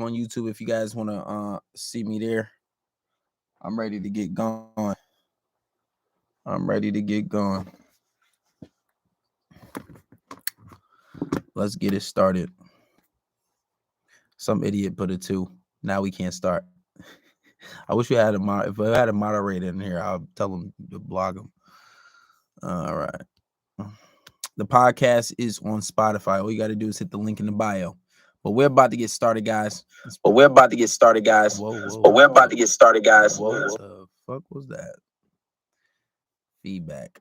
on YouTube if you guys want to see me there. I'm ready to get going. Let's get it started. Some idiot put it too. Now we can't start. I wish we had if I had a moderator in here, I'll tell them to blog them. All right. The podcast is on Spotify. All you got to do is hit the link in the bio. But we're about to get started, guys. What the fuck was that? Feedback.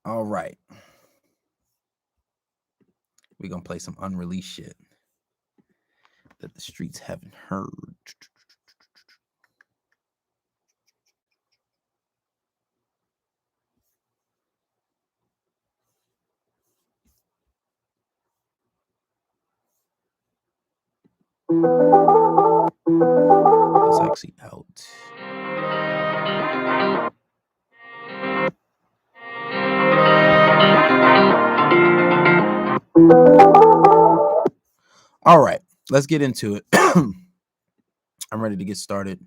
All right. We're going to play some unreleased shit that the streets haven't heard. It's actually out. All right, let's get into it. I'm ready to get started.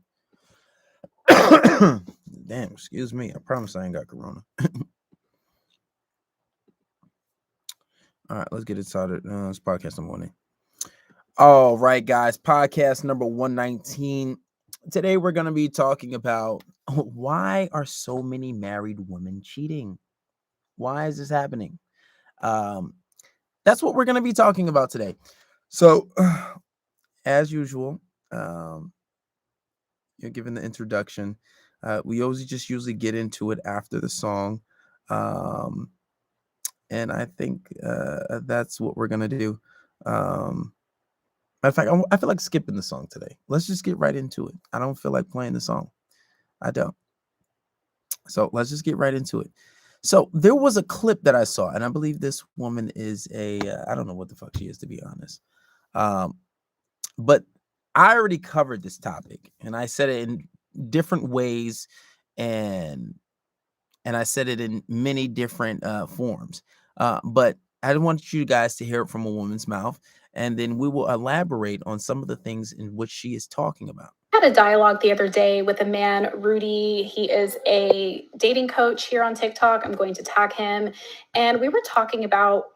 Damn, excuse me. I promise I ain't got corona. All right, let's get it started. It's podcast number 1. All right, guys, podcast number 119. Today we're going to be talking about why are so many married women cheating? Why is this happening? That's what we're going to be talking about today. So, as usual, you're given the introduction. We always just usually get into it after the song. And I think that's what we're going to do. Matter of fact, I feel like skipping the song today. Let's just get right into it. I don't feel like playing the song. I don't. So let's just get right into it. So there was a clip that I saw, and I believe this woman is I don't know what the fuck she is, to be honest. But I already covered this topic, and I said it in different ways, and I said it in many different forms. But I want you guys to hear it from a woman's mouth, and then we will elaborate on some of the things in which she is talking about. I had a dialogue the other day with a man, Rudy. He is a dating coach here on TikTok. I'm going to tag him. And we were talking about,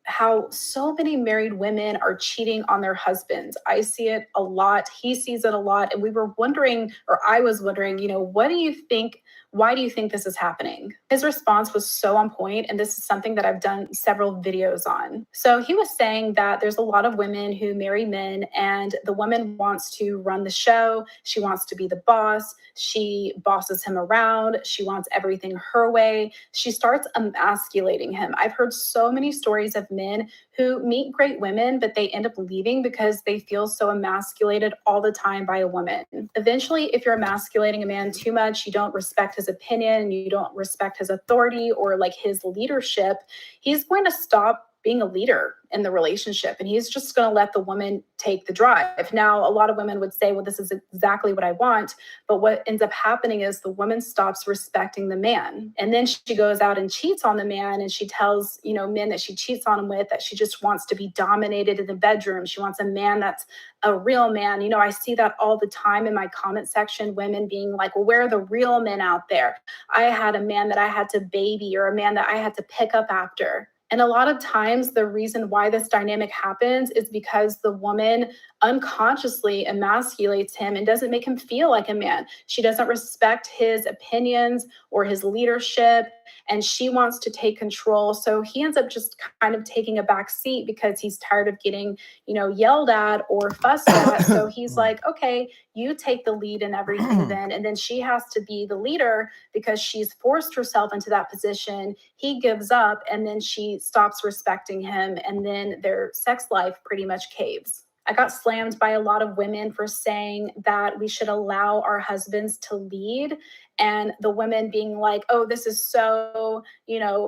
how so many married women are cheating on their husbands. I see it a lot. He sees it a lot. And we were wondering, or I was wondering, what do you think? Why do you think this is happening? His response was so on point, and this is something that I've done several videos on. So he was saying that there's a lot of women who marry men, and the woman wants to run the show. She wants to be the boss. She bosses him around. She wants everything her way. She starts emasculating him. I've heard so many stories of men who meet great women, but they end up leaving because they feel so emasculated all the time by a woman. Eventually, if you're emasculating a man too much, you don't respect his opinion, you don't respect his authority or like his leadership, he's going to stop being a leader in the relationship, and he's just going to let the woman take the drive. Now, a lot of women would say, well, this is exactly what I want. But what ends up happening is the woman stops respecting the man. And then she goes out and cheats on the man. And she tells, men that she cheats on him with that she just wants to be dominated in the bedroom. She wants a man that's a real man. I see that all the time in my comment section, women being like, well, where are the real men out there? I had a man that I had to baby, or a man that I had to pick up after. And a lot of times the reason why this dynamic happens is because the woman unconsciously emasculates him and doesn't make him feel like a man. She doesn't respect his opinions or his leadership, and she wants to take control. So he ends up just kind of taking a back seat because he's tired of getting, yelled at or fussed at. So he's like, okay, you take the lead in everything then. And then she has to be the leader because she's forced herself into that position. He gives up, and then she stops respecting him, and then their sex life pretty much caves. I got slammed by a lot of women for saying that we should allow our husbands to lead, and the women being like, oh, this is so,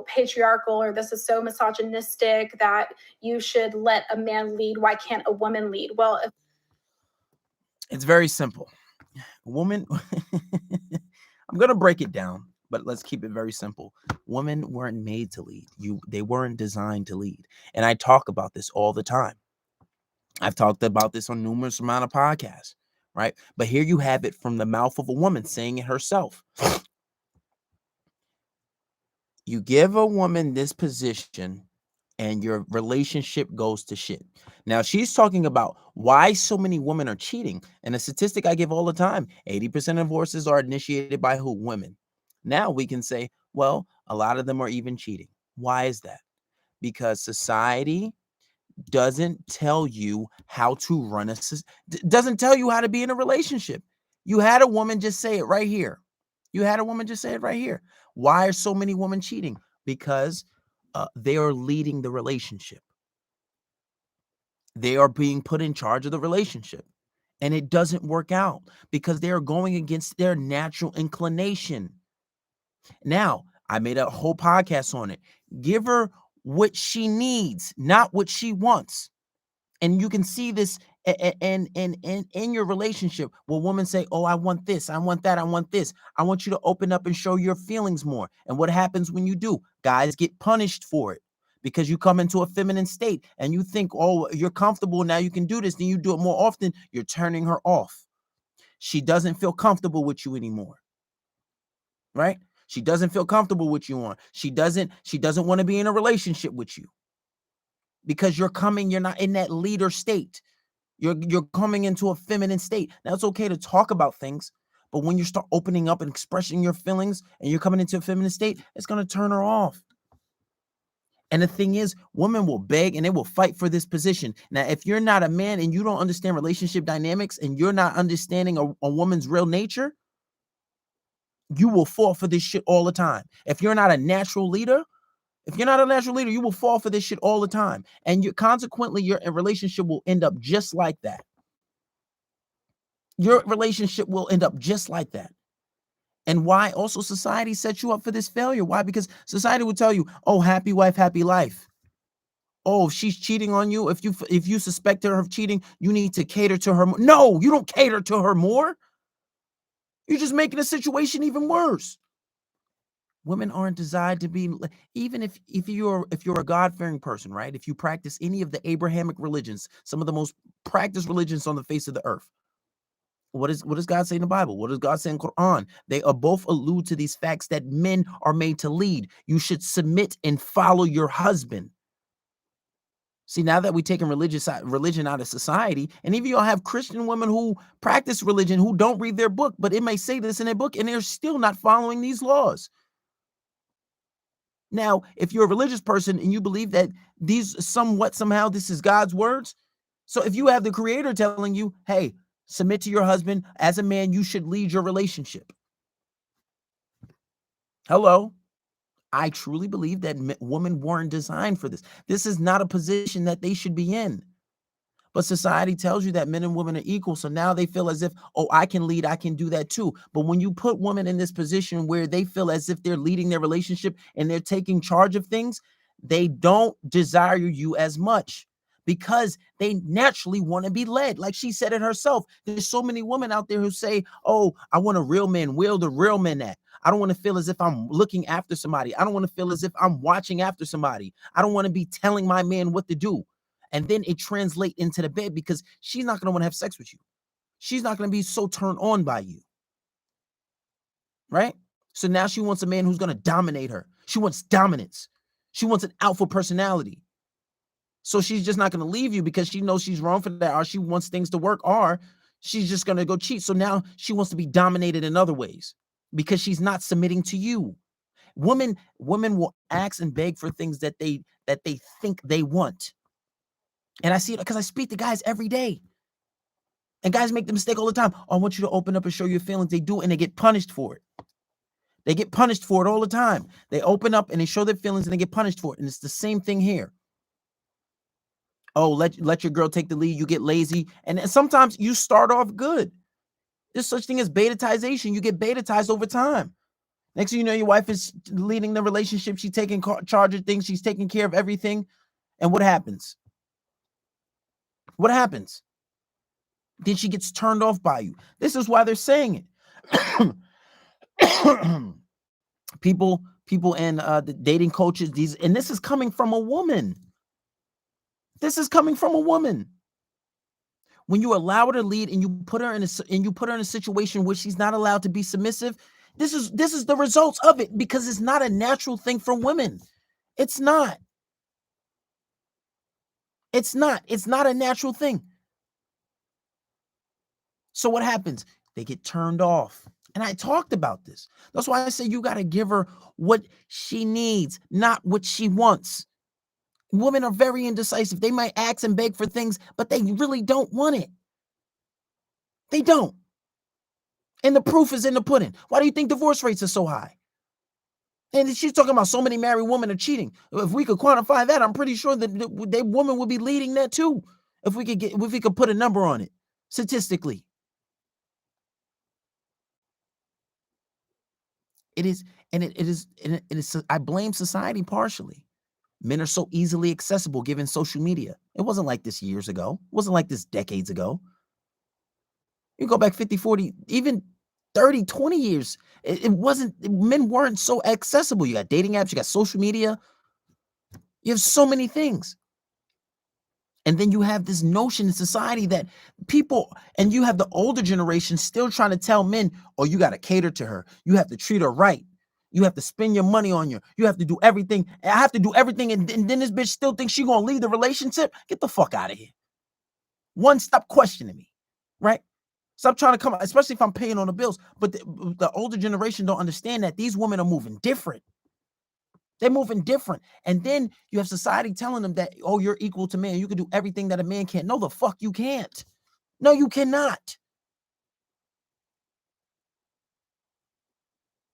patriarchal, or this is so misogynistic that you should let a man lead. Why can't a woman lead? Well, it's very simple. A woman, I'm going to break it down But let's keep it very simple. Women weren't made to lead. They weren't designed to lead. And I talk about this all the time. I've talked about this on numerous amount of podcasts, right? But here you have it from the mouth of a woman saying it herself. You give a woman this position and your relationship goes to shit. Now, she's talking about why so many women are cheating. And a statistic I give all the time, 80% of divorces are initiated by who? Women. Now we can say, well, a lot of them are even cheating. Why is that? Because society doesn't tell you how to run doesn't tell you how to be in a relationship. You had a woman just say it right here. Why are so many women cheating? Because they are leading the relationship. They are being put in charge of the relationship. And it doesn't work out because they are going against their natural inclination. Now, I made a whole podcast on it. Give her what she needs, not what she wants. And you can see this in your relationship where women say, oh, I want this, I want that, I want this. I want you to open up and show your feelings more. And what happens when you do? Guys get punished for it because you come into a feminine state and you think, oh, you're comfortable now, you can do this. Then you do it more often. You're turning her off. She doesn't feel comfortable with you anymore, right? She doesn't feel comfortable with you on. She doesn't want to be in a relationship with you because you're not in that leader state. You're coming into a feminine state. Now, it's okay to talk about things, but when you start opening up and expressing your feelings and you're coming into a feminine state, it's going to turn her off. And the thing is, women will beg and they will fight for this position. Now, if you're not a man and you don't understand relationship dynamics and you're not understanding a woman's real nature, you will fall for this shit all the time. If you're not a natural leader, you will fall for this shit all the time. And consequently, your relationship will end up just like that. Your relationship will end up just like that. And why also society sets you up for this failure? Why? Because society will tell you, oh, happy wife, happy life. Oh, if she's cheating on you, if you suspect her of cheating, you need to cater to her more. No, you don't cater to her more. You're just making the situation even worse. Women aren't designed to be, even if you're a God-fearing person, right? If you practice any of the Abrahamic religions, some of the most practiced religions on the face of the earth, what does God say in the Bible? What does God say in Quran? They are both allude to these facts that men are made to lead. You should submit and follow your husband. See, now that we're taking religion out of society, and even y'all have Christian women who practice religion who don't read their book, but it may say this in their book, and they're still not following these laws. Now, if you're a religious person and you believe that somehow this is God's words, so if you have the Creator telling you, hey, submit to your husband, as a man, you should lead your relationship. Hello. I truly believe that women weren't designed for this. This is not a position that they should be in. But society tells you that men and women are equal. So now they feel as if, oh, I can lead, I can do that too. But when you put women in this position where they feel as if they're leading their relationship and they're taking charge of things, they don't desire you as much because they naturally want to be led. Like she said it herself. There's so many women out there who say, oh, I want a real man. Where the real men at? I don't want to feel as if I'm looking after somebody. I don't want to feel as if I'm watching after somebody. I don't want to be telling my man what to do. And then it translates into the bed because she's not going to want to have sex with you. She's not going to be so turned on by you. Right? So now she wants a man who's going to dominate her. She wants dominance. She wants an alpha personality. So she's just not going to leave you because she knows she's wrong for that, or she wants things to work, or she's just going to go cheat. So now she wants to be dominated in other ways because she's not submitting to you. Women will ask and beg for things that they think they want. And I see it because I speak to guys every day. And guys make the mistake all the time. Oh, I want you to open up and show your feelings. They do, and they get punished for it. They get punished for it all the time. They open up and they show their feelings and they get punished for it. And it's the same thing here. Oh, let your girl take the lead. You get lazy. And sometimes you start off good. There's such thing as betatization. You get betatized over time. Next thing you know, your wife is leading the relationship. She's taking charge of things. She's taking care of everything. And what happens? What happens? Then she gets turned off by you. This is why they're saying it. People and the dating coaches, and this is coming from a woman. This is coming from a woman. When you allow her to lead and you put her in a situation where she's not allowed to be submissive, this is the results of it, because it's not a natural thing for women. It's not. It's not a natural thing. So what happens? They get turned off. And I talked about this. That's why I say you got to give her what she needs, not what she wants. Women are very indecisive. They might ask and beg for things, but they really don't want it. They don't. And the proof is in the pudding. Why do you think divorce rates are so high? And she's talking about so many married women are cheating. If we could quantify that, I'm pretty sure that the woman would be leading that too. If we could put a number on it, statistically. It is, I blame society partially. Men are so easily accessible given social media. It wasn't like this years ago. It wasn't like this decades ago. You go back 50, 40, even 30, 20 years. It wasn't, men weren't so accessible. You got dating apps, you got social media. You have so many things. And then you have this notion in society that people, and you have the older generation still trying to tell men, oh, you got to cater to her. You have to treat her right. You have to spend your money on you. You have to do everything. I have to do everything. And then this bitch still thinks she going to leave the relationship. Get the fuck out of here. One, stop questioning me, right? Stop trying to come, especially if I'm paying on the bills. But the older generation don't understand that these women are moving different. They're moving different. And then you have society telling them that, oh, you're equal to man. You can do everything that a man can't. No, the fuck you can't. No, you cannot.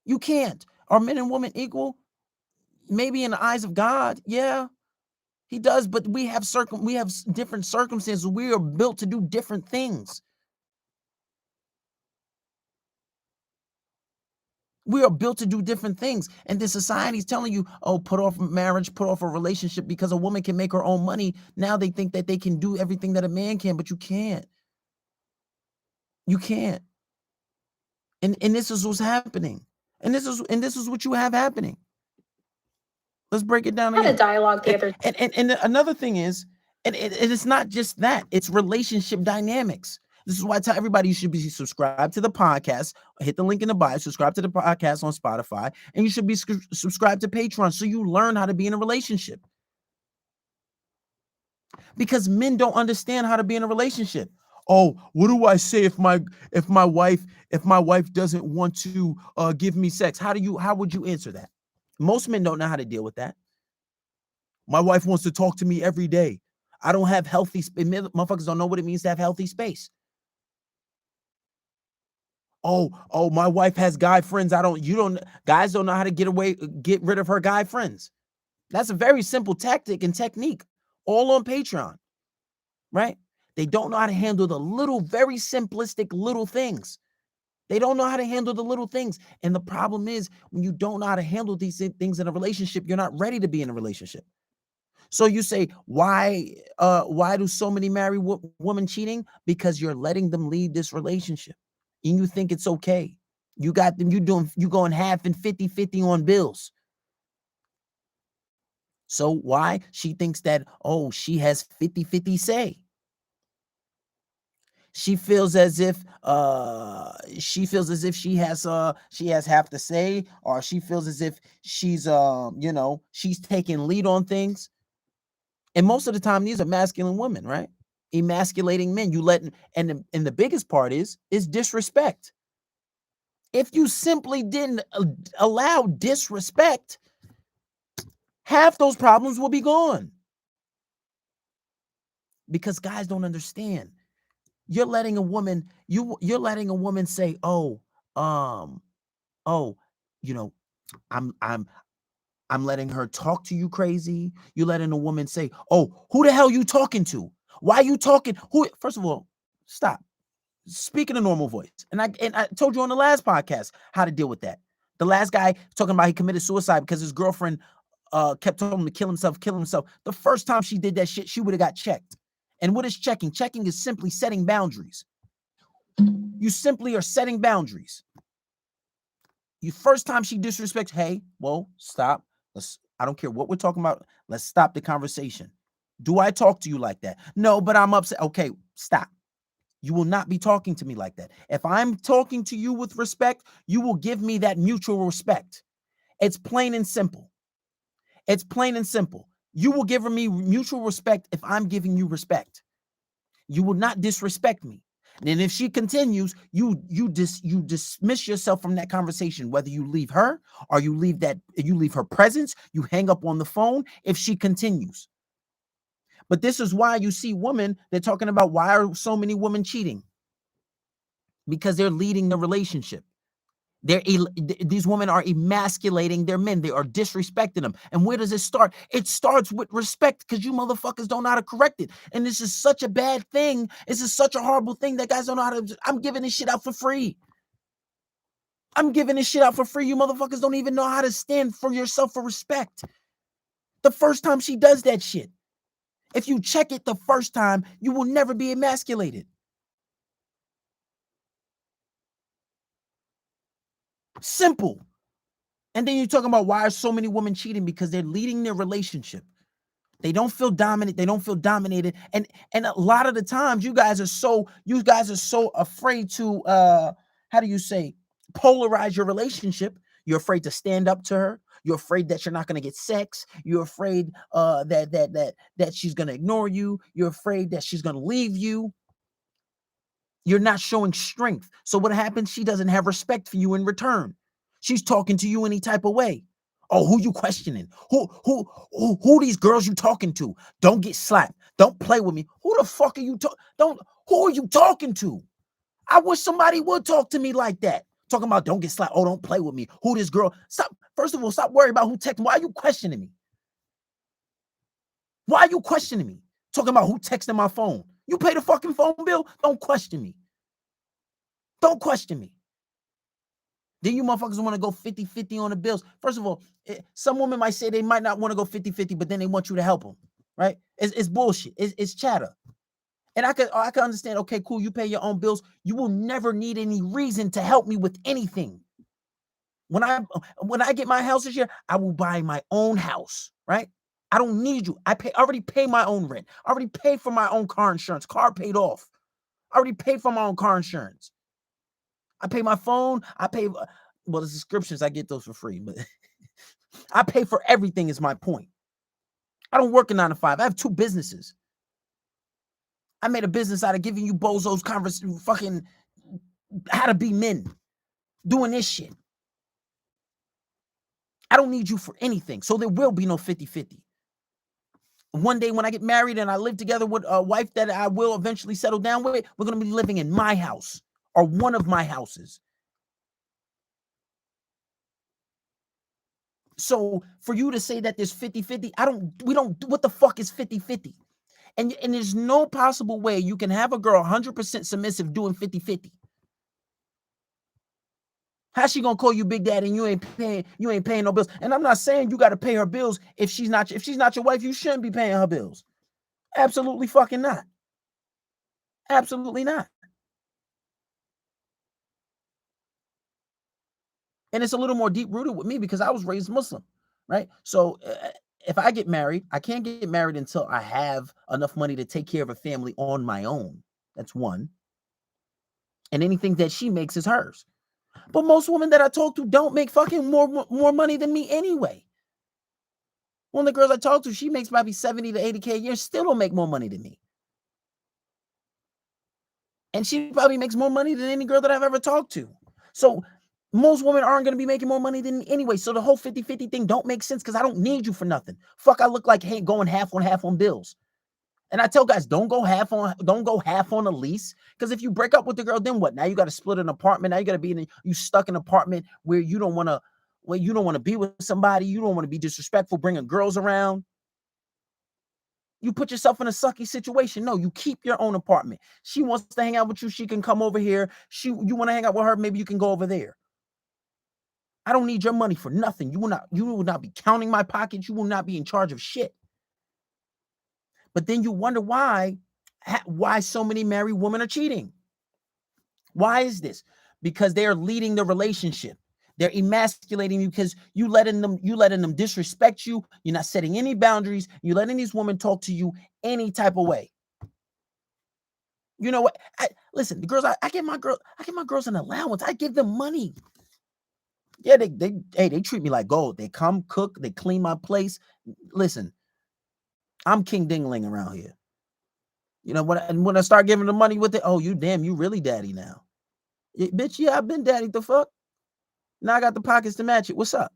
You can't. Are men and women equal? Maybe in the eyes of God, yeah, he does. But we have different circumstances. We are built to do different things. We are built to do different things. And the society is telling you, oh, put off marriage, put off a relationship because a woman can make her own money. Now they think that they can do everything that a man can, but you can't. You can't. And this is what's happening. And this is what you have happening. Let's break it down I had again. a dialogue the other And another thing is, and it's not just that, it's relationship dynamics. This is why I tell everybody you should be subscribed to the podcast. Hit the link in the bio, subscribe to the podcast on Spotify, and you should be subscribed to Patreon so you learn how to be in a relationship. Because men don't understand how to be in a relationship. Oh, what do I say if my wife doesn't want to give me sex? How would you answer that? Most men don't know how to deal with that. My wife wants to talk to me every day. I don't have healthy space. Motherfuckers don't know what it means to have healthy space. Oh, my wife has guy friends. Guys don't know how to get rid of her guy friends. That's a very simple tactic and technique, all on Patreon, right? They don't know how to handle the little, very simplistic little things. They don't know how to handle the little things. And the problem is, when you don't know how to handle these things in a relationship, you're not ready to be in a relationship. So you say, why do so many married women cheating? Because you're letting them lead this relationship. And you think it's okay. You got them, you going half and 50-50 on bills. So why? She thinks that, oh, she has 50-50 say. She feels as if she has half to say, or she feels as if she's she's taking lead on things. And most of the time, these are masculine women, right? Emasculating men. And the biggest part is disrespect. If you simply didn't allow disrespect, half those problems will be gone. Because guys don't understand. You're letting a woman say, I'm letting her talk to you crazy. You're letting a woman say, oh, who the hell you talking to? Why are you talking? First of all, stop. Speak in a normal voice. And I told you on the last podcast how to deal with that. The last guy talking about he committed suicide because his girlfriend kept telling him to kill himself. The first time she did that shit, she would have got checked. And what is checking? Checking is simply setting boundaries. You simply are setting boundaries. First time she disrespects, hey, well, stop. I don't care what we're talking about. Let's stop the conversation. Do I talk to you like that? No, but I'm upset. Okay, stop. You will not be talking to me like that. If I'm talking to you with respect, you will give me that mutual respect. It's plain and simple. It's plain and simple. You will give me mutual respect if I'm giving you respect. You will not disrespect me. And if she continues, you dismiss yourself from that conversation, whether you leave her or you leave her presence, you hang up on the phone if she continues. But this is why you see women, they're talking about why are so many women cheating? Because they're leading the relationship. These women are emasculating their men. They are disrespecting them. And where does it start? It starts with respect, because you motherfuckers don't know how to correct it. And this is such a bad thing. This is such a horrible thing that guys don't know how to. I'm giving this shit out for free. I'm giving this shit out for free. You motherfuckers don't even know how to stand for yourself for respect. The first time she does that shit, if you check it the first time, you will never be emasculated. Simple. And then you're talking about why are so many women cheating? Because they're leading their relationship. They don't feel dominant. They don't feel dominated. And a lot of the times you guys are so afraid to how do you say, polarize your relationship. You're afraid to stand up to her. You're afraid that you're not going to get sex. You're afraid that she's going to ignore you. You're afraid that she's going to leave you. You're not showing strength. So what happens? She doesn't have respect for you in return. She's talking to you any type of way. Oh, who you questioning? Who these girls you talking to? Don't get slapped. Don't play with me. Who the fuck are you who are you talking to? I wish somebody would talk to me like that. Talking about don't get slapped. Oh, don't play with me. Who this girl? Stop. First of all, stop worrying about who texting. Why are you questioning me? Why are you questioning me? Talking about who texting my phone. You pay the fucking phone bill? Don't question me. Don't question me. Then you motherfuckers want to go 50-50 on the bills. First of all, some women might say they might not want to go 50-50, but then they want you to help them, right? It's bullshit. It's chatter. And I could understand, okay, cool, you pay your own bills. You will never need any reason to help me with anything. When I get my house this year, I will buy my own house, right? I don't need you. I already pay my own rent. I already pay for my own car insurance. Car paid off. I already paid for my own car insurance. I pay my phone. I pay, well, the subscriptions, I get those for free, but I pay for everything is my point. I don't work a 9 to 5. I have 2 businesses. I made a business out of giving you bozos fucking how to be men, doing this shit. I don't need you for anything. So there will be no 50-50. One day when I get married and I live together with a wife that I will eventually settle down with, we're going to be living in my house or one of my houses. So for you to say that there's 50-50, what the fuck is 50-50? And there's no possible way you can have a girl 100% submissive doing 50-50. How's she gonna call you Big Daddy and you ain't paying no bills? And I'm not saying you got to pay her bills if she's not your wife. You shouldn't be paying her bills. Absolutely fucking not. Absolutely not. And it's a little more deep rooted with me because I was raised Muslim, right? So if I get married, I can't get married until I have enough money to take care of a family on my own. That's one. And anything that she makes is hers. But most women that I talk to don't make fucking more money than me anyway. One of the girls I talk to, she makes probably 70 to 80K a year, still don't make more money than me. And she probably makes more money than any girl that I've ever talked to. So most women aren't going to be making more money than me anyway. So the whole 50-50 thing don't make sense because I don't need you for nothing. Fuck, I look like going half on bills. And I tell guys, don't go half on a lease. Because if you break up with the girl, then what? Now you got to split an apartment. Now you got to be you stuck in an apartment where you don't want to be with somebody. You don't want to be disrespectful, bringing girls around. You put yourself in a sucky situation. No, you keep your own apartment. She wants to hang out with you. She can come over here. You want to hang out with her. Maybe you can go over there. I don't need your money for nothing. You will not be counting my pockets. You will not be in charge of shit. But then you wonder why so many married women are cheating. Why is this? Because they are leading the relationship. They're emasculating you because you letting them disrespect you. You're not setting any boundaries. You're letting these women talk to you any type of way. You know what? Listen, the girls, I give my girls an allowance. I give them money. Yeah, they treat me like gold. They come cook, they clean my place. Listen, I'm King Dingling around here. You know, when I start giving them money with it, oh, you really daddy now. Bitch, yeah, I've been daddy. The fuck? Now I got the pockets to match it. What's up?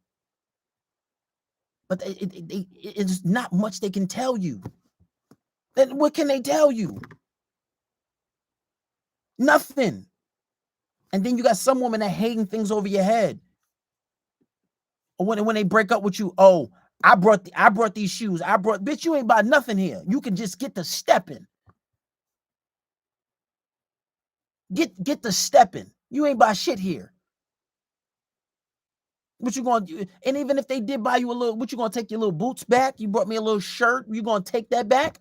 But it's not much they can tell you. Then what can they tell you? Nothing. And then you got some women that hating things over your head. Or when they break up with you, oh, I brought these shoes. Bitch, you ain't buy nothing here. You can just get the stepping. Get the stepping. You ain't buy shit here. What you gonna do? And even if they did buy you a little, what you gonna take your little boots back? You brought me a little shirt. You gonna take that back?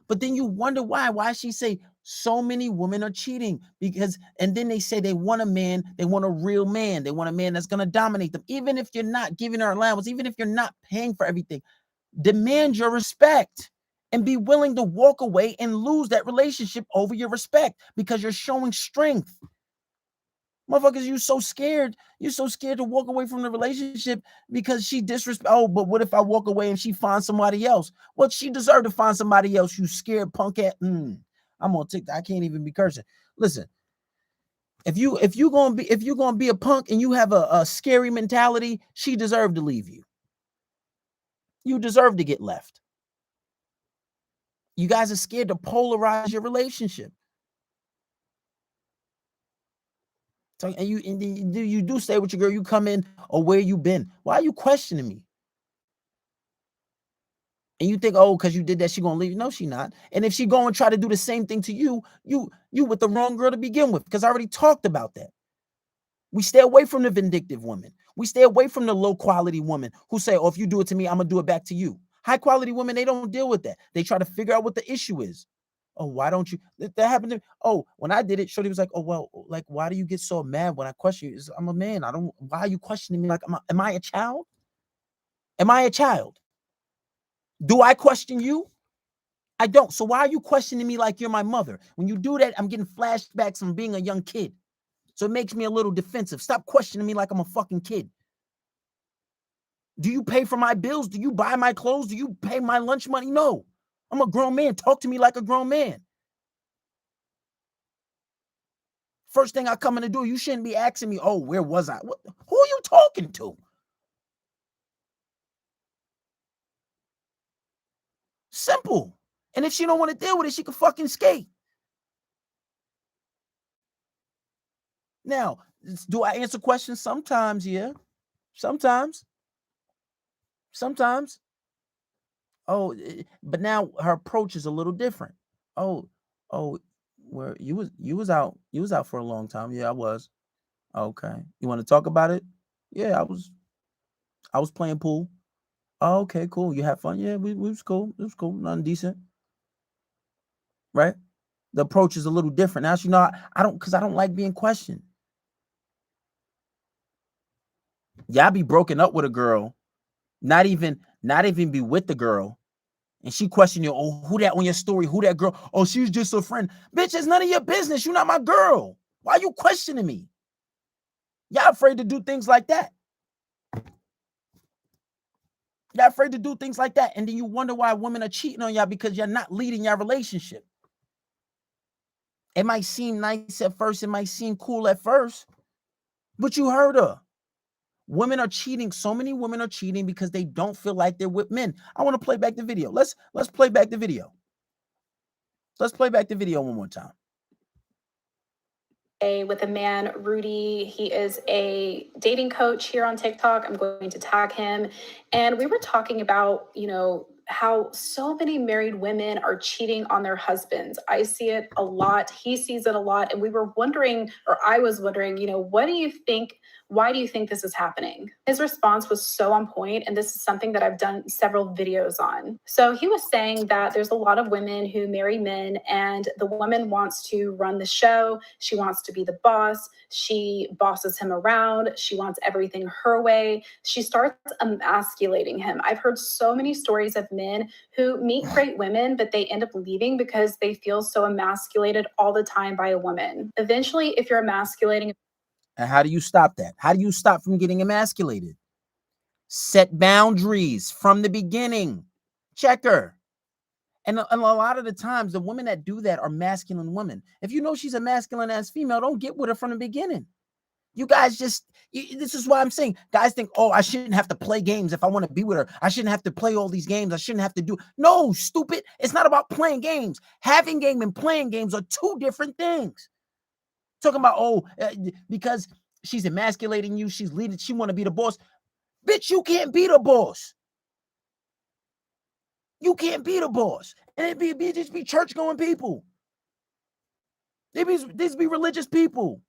But then you wonder why. Why she say so many women are cheating? Because, and then they say they want a man, they want a real man. They want a man that's gonna dominate them. Even if you're not giving her allowance, even if you're not paying for everything, demand your respect and be willing to walk away and lose that relationship over your respect because you're showing strength. Motherfuckers, you so scared. You're so scared to walk away from the relationship because she disrespect. Oh, but what if I walk away and she finds somebody else? Well, she deserved to find somebody else. You scared punk ass. I'm on TikTok. I can't even be cursing. Listen, if you're gonna be a punk and you have a scary mentality, she deserved to leave you. You deserve to get left. You guys are scared to polarize your relationship. So, and you do stay with your girl. You come in, or where you been? Why are you questioning me? And you think, oh, because you did that, she gonna leave? No, she not. And if she go and try to do the same thing to you, you with the wrong girl to begin with. Because I already talked about that. We stay away from the vindictive woman. We stay away from the low quality woman who say, oh, if you do it to me, I'm gonna do it back to you. High quality women, they don't deal with that. They try to figure out what the issue is. Oh, why don't you? That happened to me. Oh, when I did it, Shorty was like, oh, well, like, why do you get so mad when I question you? I'm a man. Why are you questioning me? Like, am I a child? Am I a child? Do I question you? I don't. So why are you questioning me like you're my mother? When you do that, I'm getting flashbacks from being a young kid. So it makes me a little defensive. Stop questioning me like I'm a fucking kid. Do you pay for my bills? Do you buy my clothes? Do you pay my lunch money? No. I'm a grown man. Talk to me like a grown man. First thing I come in to do, you shouldn't be asking me, oh, where was I? Who are you talking to? Simple. And if she don't want to deal with it, she can fucking skate. Now, do I answer questions? Sometimes, yeah. Sometimes. Oh, but now her approach is a little different. Oh, oh, where you was out for a long time. Yeah, I was. Okay. You want to talk about it? Yeah, I was playing pool. Oh, okay, cool. You had fun? Yeah, we was cool. It was cool. Nothing decent. Right? The approach is a little different. Now she know I don't like being questioned. Yeah, I be broken up with a girl, not even be with the girl. And she questioned you, oh, who that on your story? Who that girl? Oh, she's just a friend. Bitch, it's none of your business. You're not my girl. Why are you questioning me? Y'all afraid to do things like that. Y'all afraid to do things like that. And then you wonder why women are cheating on y'all because you're not leading your relationship. It might seem nice at first. It might seem cool at first. But you heard her. Women are cheating. So many women are cheating because they don't feel like they're with men. I want to play back the video. Let's play back the video. Let's play back the video one more time. With a man, Rudy. He is a dating coach here on TikTok. I'm going to tag him. And we were talking about, how so many married women are cheating on their husbands. I see it a lot. He sees it a lot. And we were wondering, or I was wondering, what do you think Why do you think this is happening? His response was so on point, and this is something that I've done several videos on. So he was saying that there's a lot of women who marry men, and the woman wants to run the show. She wants to be the boss. She bosses him around. She wants everything her way. She starts emasculating him. I've heard so many stories of men who meet great women, but they end up leaving because they feel so emasculated all the time by a woman. Eventually, if you're emasculating. And how do you stop that? How do you stop from getting emasculated? Set boundaries from the beginning. Check her. And a lot of the times, the women that do that are masculine women. If you know she's a masculine ass female, don't get with her from the beginning. You guys this is why I'm saying, guys think, oh, I shouldn't have to play games if I want to be with her. I shouldn't have to play all these games. I shouldn't have to do. No, stupid. It's not about playing games. Having game and playing games are two different things. Talking about, because she's emasculating you, she's leading, she want to be the boss. Bitch, you can't be the boss. You can't be the boss. And it just be church-going people. These be religious people.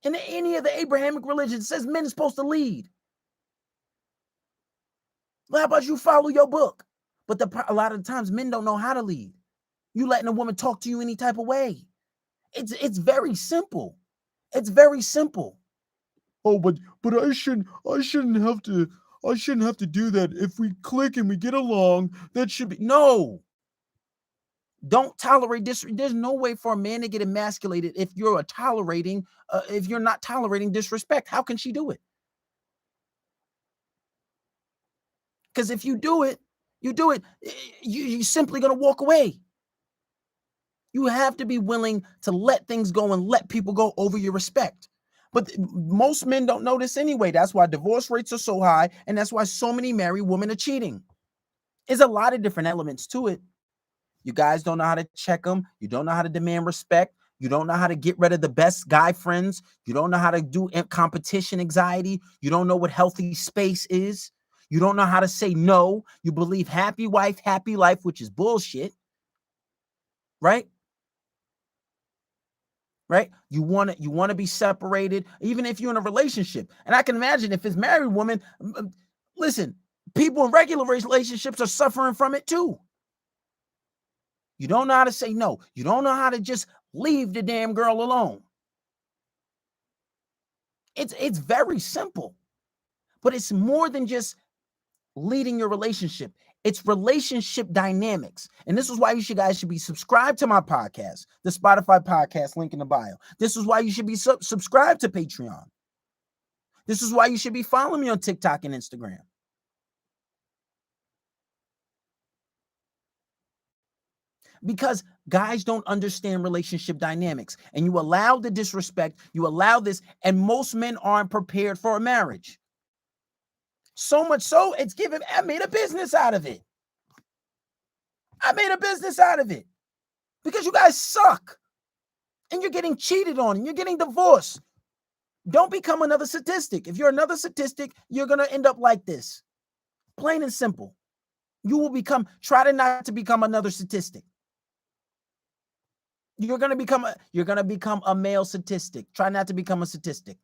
In any of the Abrahamic religions, it says men are supposed to lead. Well, how about you follow your book? But a lot of the times, men don't know how to lead. You letting a woman talk to you any type of way. It's very simple. It's very simple. Oh, but I shouldn't have to do that. If we click and we get along, that should be no. Don't tolerate this. There's no way for a man to get emasculated if you're if you're not tolerating disrespect. How can she do it? Because if you do it, you're simply gonna walk away. You have to be willing to let things go and let people go over your respect. But most men don't know this anyway. That's why divorce rates are so high, and that's why so many married women are cheating. There's a lot of different elements to it. You guys don't know how to check them. You don't know how to demand respect. You don't know how to get rid of the best guy friends. You don't know how to do competition anxiety. You don't know what healthy space is. You don't know how to say no. You believe happy wife, happy life, which is bullshit. Right? Right? You want to be separated, even if you're in a relationship. And I can imagine if it's married woman, listen, people in regular relationships are suffering from it too. You don't know how to say no. You don't know how to just leave the damn girl alone. It's very simple, but it's more than just leading your relationship. It's relationship dynamics. And this is why you guys should be subscribed to my podcast, the Spotify podcast, link in the bio. This is why you should be subscribed to Patreon. This is why you should be following me on TikTok and Instagram. Because guys don't understand relationship dynamics, and you allow the disrespect, you allow this, and most men aren't prepared for a marriage. So much so, I made a business out of it. Because you guys suck. And you're getting cheated on, and you're getting divorced. Don't become another statistic. If you're another statistic, you're going to end up like this. Plain and simple. Try not to become another statistic. You're going to become a male statistic. Try not to become a statistic.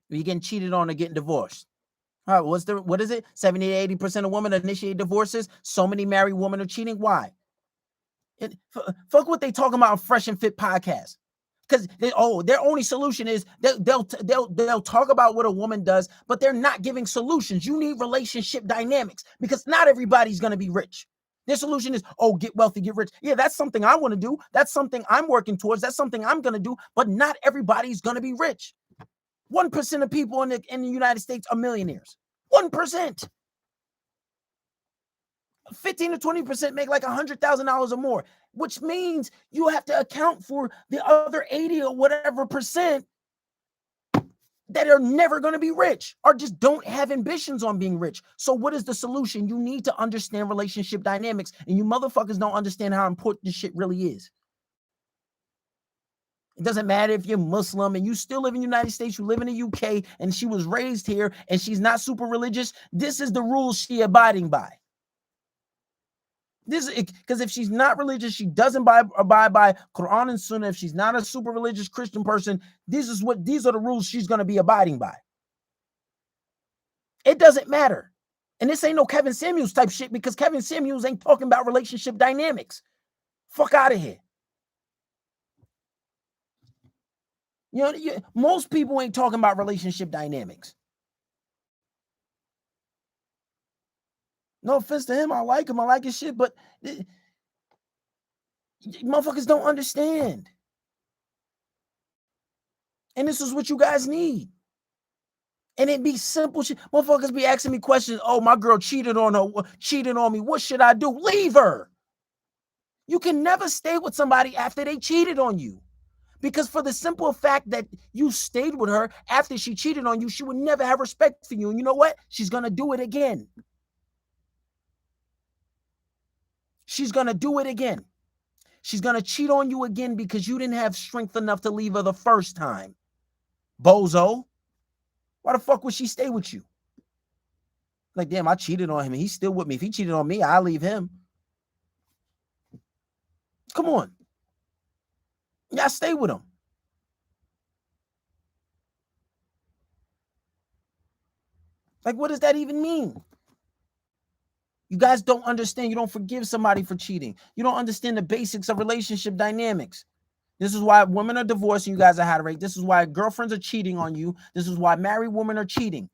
You're getting cheated on or getting divorced. All right, what is it? 70 to 80% of women initiate divorces. So many married women are cheating. Why? Fuck what they talking about on Fresh and Fit podcast. Because their only solution is they'll talk about what a woman does, but they're not giving solutions. You need relationship dynamics, because not everybody's going to be rich. Their solution is, get wealthy, get rich. Yeah, that's something I want to do. That's something I'm working towards. That's something I'm going to do. But not everybody's going to be rich. 1% of people in the United States are millionaires. 1%. 15 to 20% make like $100,000 or more, which means you have to account for the other 80 or whatever percent that are never going to be rich or just don't have ambitions on being rich. So what is the solution? You need to understand relationship dynamics, and you motherfuckers don't understand how important this shit really is. It doesn't matter if you're Muslim and you still live in the United States, you live in the UK, and she was raised here and she's not super religious. This is the rules she abiding by. This is because if she's not religious, she doesn't abide by Quran and Sunnah. If she's not a super religious Christian person, these are the rules she's going to be abiding by. It doesn't matter. And this ain't no Kevin Samuels type shit, because Kevin Samuels ain't talking about relationship dynamics. Fuck out of here. You know, most people ain't talking about relationship dynamics. No offense to him. I like him. I like his shit, but motherfuckers don't understand. And this is what you guys need. And it be simple shit. Motherfuckers be asking me questions. Oh, my girl cheated on me. What should I do? Leave her. You can never stay with somebody after they cheated on you. Because for the simple fact that you stayed with her after she cheated on you, she would never have respect for you. And you know what? She's going to do it again. She's going to do it again. She's going to cheat on you again because you didn't have strength enough to leave her the first time. Bozo. Why the fuck would she stay with you? Like, damn, I cheated on him and he's still with me. If he cheated on me, I'll leave him. Come on. Yeah, stay with him. Like, what does that even mean? You guys don't understand. You don't forgive somebody for cheating. You don't understand the basics of relationship dynamics. This is why women are divorcing. You guys are out of rate. This is why girlfriends are cheating on you. This is why married women are cheating.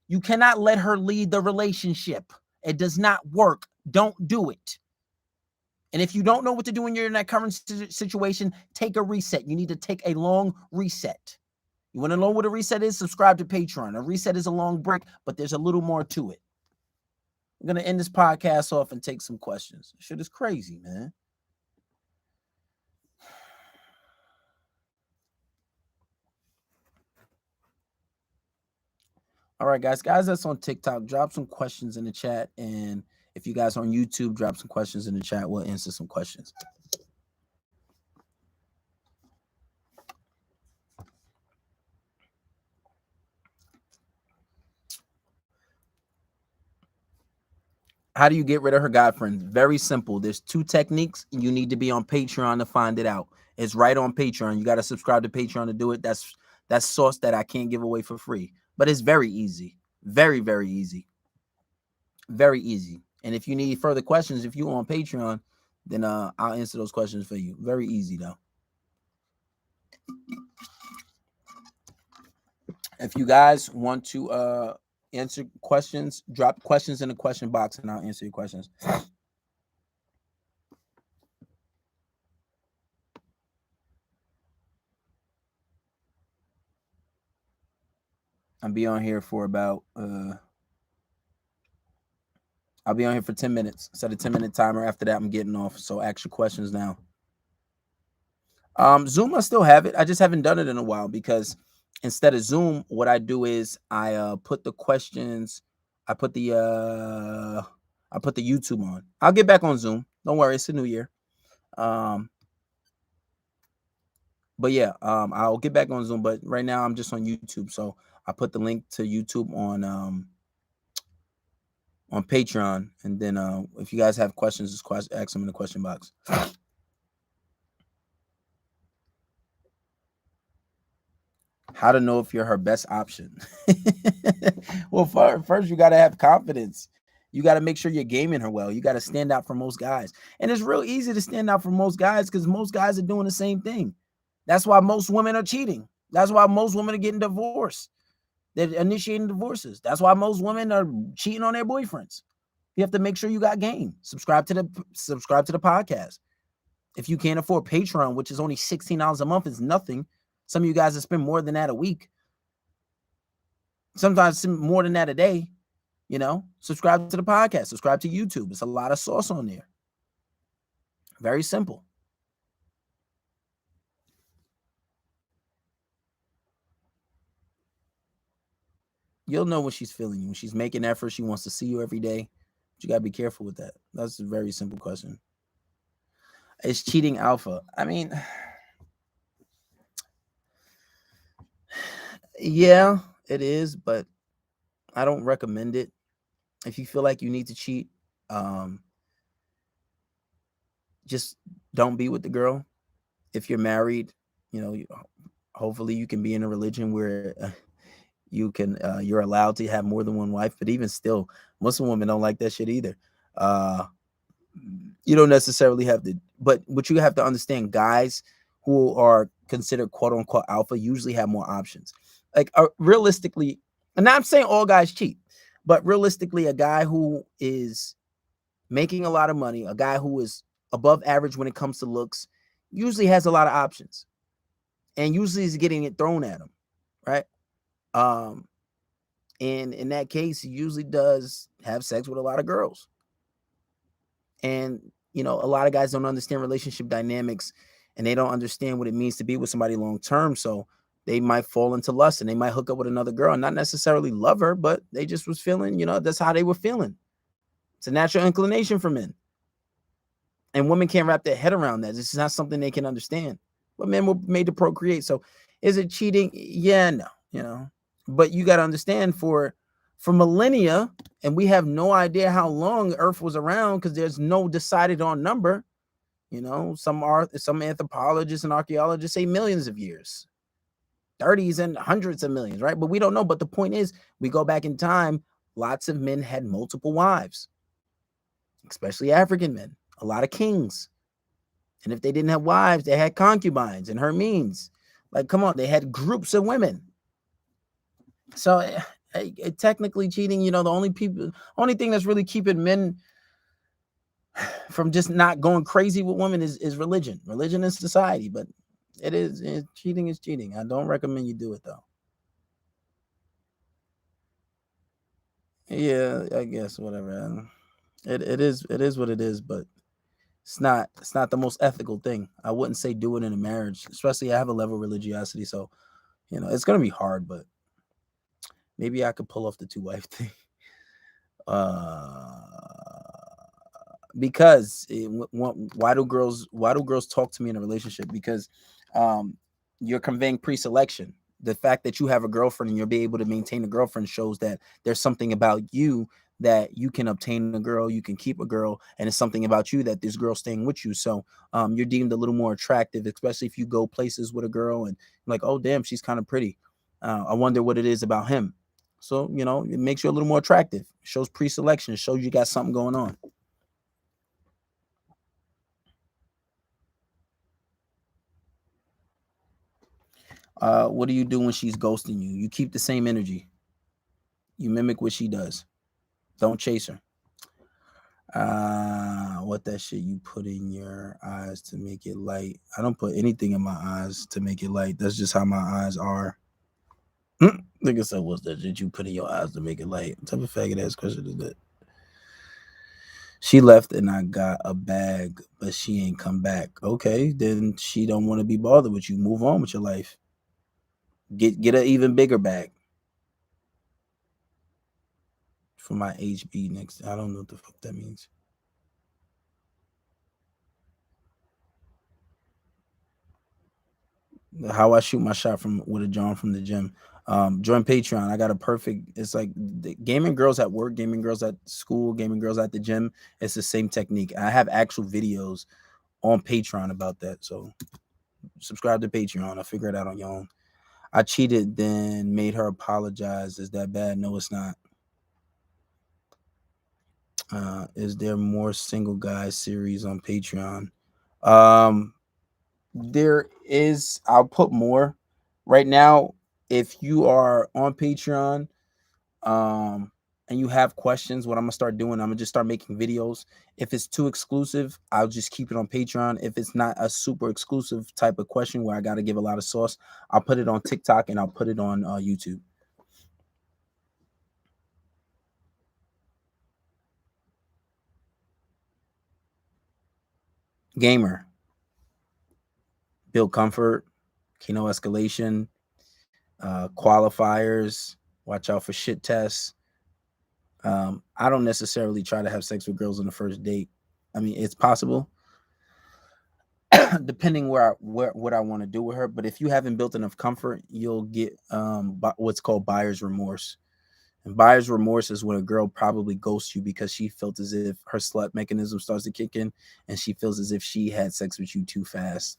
You cannot let her lead the relationship. It does not work. Don't do it. And if you don't know what to do when you're in that current situation, take a reset. You need to take a long reset. You want to know what a reset is? Subscribe to Patreon. A reset is a long break, but there's a little more to it. I'm going to end this podcast off and take some questions. Shit is crazy, man. All right, guys that's on TikTok, drop some questions in the chat. And if you guys are on YouTube, drop some questions in the chat. We'll answer some questions. How do you get rid of her guy friends? Very simple. There's 2 techniques. You need to be on Patreon to find it out. It's right on Patreon. You got to subscribe to Patreon to do it. That's sauce that I can't give away for free. But it's very easy. Very, very easy. Very easy. And if you need further questions, if you're on Patreon, then I'll answer those questions for you. Very easy, though. If you guys want to answer questions, drop questions in the question box and I'll answer your questions. I'll be on here for about I'll be on here for 10 minutes. Set a 10-minute timer. After that, I'm getting off. So ask your questions now. Zoom, I still have it. I just haven't done it in a while because instead of Zoom, what I do is I put the questions, I put the YouTube on. I'll get back on Zoom. Don't worry, it's a new year. But yeah, I'll get back on Zoom. But right now I'm just on YouTube. So I put the link to YouTube on Patreon. And then if you guys have questions, just ask them in the question box. How to know if you're her best option? Well, first you got to have confidence. You got to make sure you're gaming her well. You got to stand out from most guys. And it's real easy to stand out from most guys because most guys are doing the same thing. That's why most women are cheating. That's why most women are getting divorced. They're initiating divorces. That's why most women are cheating on their boyfriends. You have to make sure you got game. Subscribe to the podcast. If you can't afford Patreon, which is only $16 a month, is nothing. Some of you guys have spent more than that a week. Sometimes more than that a day. You know, subscribe to the podcast. Subscribe to YouTube. It's a lot of sauce on there. Very simple. You'll know when she's feeling you. When she's making effort, she wants to see you every day. But you got to be careful with that. That's a very simple question. Is cheating alpha? I mean, yeah, it is, but I don't recommend it. If you feel like you need to cheat, just don't be with the girl. If you're married, hopefully you can be in a religion where you're allowed to have more than one wife. But even still, Muslim women don't like that shit either. Uh, you don't necessarily have to, but what you have to understand, guys who are considered quote unquote alpha usually have more options. Like realistically, and I'm saying all guys cheat, but realistically, a guy who is making a lot of money, a guy who is above average when it comes to looks, usually has a lot of options, and usually is getting it thrown at him, right? Um, and in that case, he usually does have sex with a lot of girls. And a lot of guys don't understand relationship dynamics, and they don't understand what it means to be with somebody long term. So they might fall into lust, and they might hook up with another girl and not necessarily love her, but they just was feeling, that's how they were feeling. It's a natural inclination for men. And women can't wrap their head around that. This is not something they can understand. But men were made to procreate. So is it cheating? Yeah, no, But you got to understand for millennia, and we have no idea how long Earth was around because there's no decided on number. Some anthropologists and archaeologists say millions of years, 30s and hundreds of millions, right? But we don't know. But the point is, we go back in time, lots of men had multiple wives, especially African men, a lot of kings. And if they didn't have wives, they had concubines and hermines. Like, come on, they had groups of women. So technically cheating, the only thing that's really keeping men from just not going crazy with women is religion and society. But cheating is cheating. I don't recommend you do it though. Yeah, I guess whatever. It is what it is, but it's not the most ethical thing. I wouldn't say do it in a marriage, especially I have a level of religiosity, so it's gonna be hard, but maybe I could pull off the 2-wife thing. Because why do girls talk to me in a relationship? Because you're conveying pre-selection. The fact that you have a girlfriend and you'll be able to maintain a girlfriend shows that there's something about you that you can obtain a girl, you can keep a girl, and it's something about you that this girl's staying with you. So you're deemed a little more attractive, especially if you go places with a girl and you're like, oh damn, she's kind of pretty. I wonder what it is about him. So it makes you a little more attractive. It shows pre-selection. It shows you got something going on. What do you do when she's ghosting you? You keep the same energy. You mimic what she does. Don't chase her. What that shit you put in your eyes to make it light? I don't put anything in my eyes to make it light. That's just how my eyes are. Like I said, what's that shit you put in your eyes to make it light? What type of faggot ass question is that? She left and I got a bag, but she ain't come back. Okay, then she don't want to be bothered with you. Move on with your life. Get an even bigger bag. For my HB next. I don't know what the fuck that means. How I shoot my shot with a John from the gym. Join Patreon. I got a perfect. It's like the gaming girls at work, gaming girls at school, gaming girls at the gym. It's the same technique. I have actual videos on Patreon about that. So subscribe to Patreon. I'll figure it out on your own. I cheated, then made her apologize. Is that bad? No, it's not. Is there more single guys series on Patreon? There is. I'll put more right now. If you are on Patreon, and you have questions, what I'm gonna start doing, I'm gonna just start making videos. If it's too exclusive, I'll just keep it on Patreon. If it's not a super exclusive type of question where I got to give a lot of sauce, I'll put it on TikTok and I'll put it on YouTube. Gamer. Build comfort, Kino escalation, qualifiers, watch out for shit tests. I don't necessarily try to have sex with girls on the first date. I mean, it's possible, depending what I want to do with her. But if you haven't built enough comfort, you'll get what's called buyer's remorse. And buyer's remorse is when a girl probably ghosts you because she felt as if her slut mechanism starts to kick in and she feels as if she had sex with you too fast.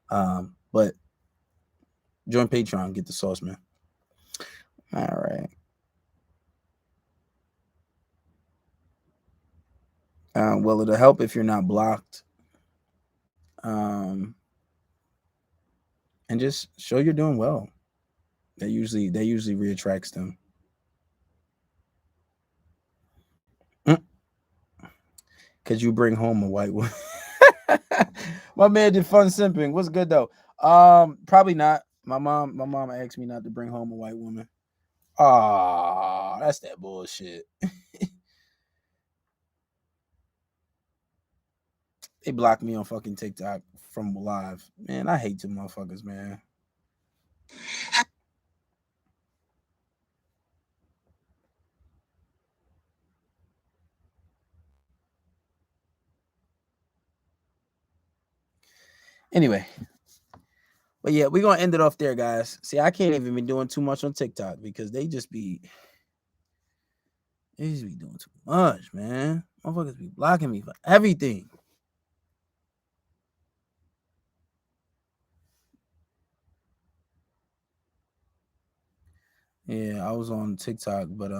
But join Patreon, get the sauce, man. All right. Well, it'll help if you're not blocked. And just show you're doing well. That usually reattracts them. Could you bring home a white woman? My man did fun simping. What's good though? Probably not. My mom asked me not to bring home a white woman. Ah, that's that bullshit. They blocked me on fucking TikTok from live. Man, I hate them motherfuckers, man. Anyway. But yeah, we're gonna end it off there, guys. See, I can't even be doing too much on TikTok because they just be doing too much, man. Motherfuckers be blocking me for everything. Yeah, I was on TikTok, but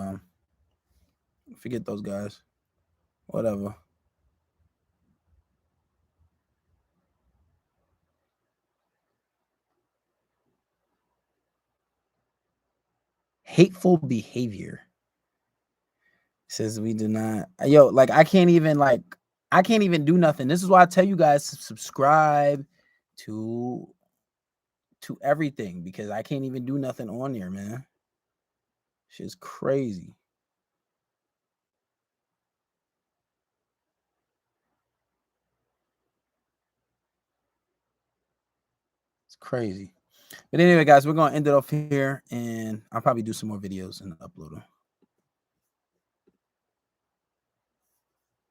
forget those guys. Whatever. Hateful behavior. Says we do not. Yo, like I can't even do nothing. This is why I tell you guys to subscribe to everything because I can't even do nothing on there, man. Shit's crazy. It's crazy. But anyway, guys, we're gonna end it off here, and I'll probably do some more videos and upload them.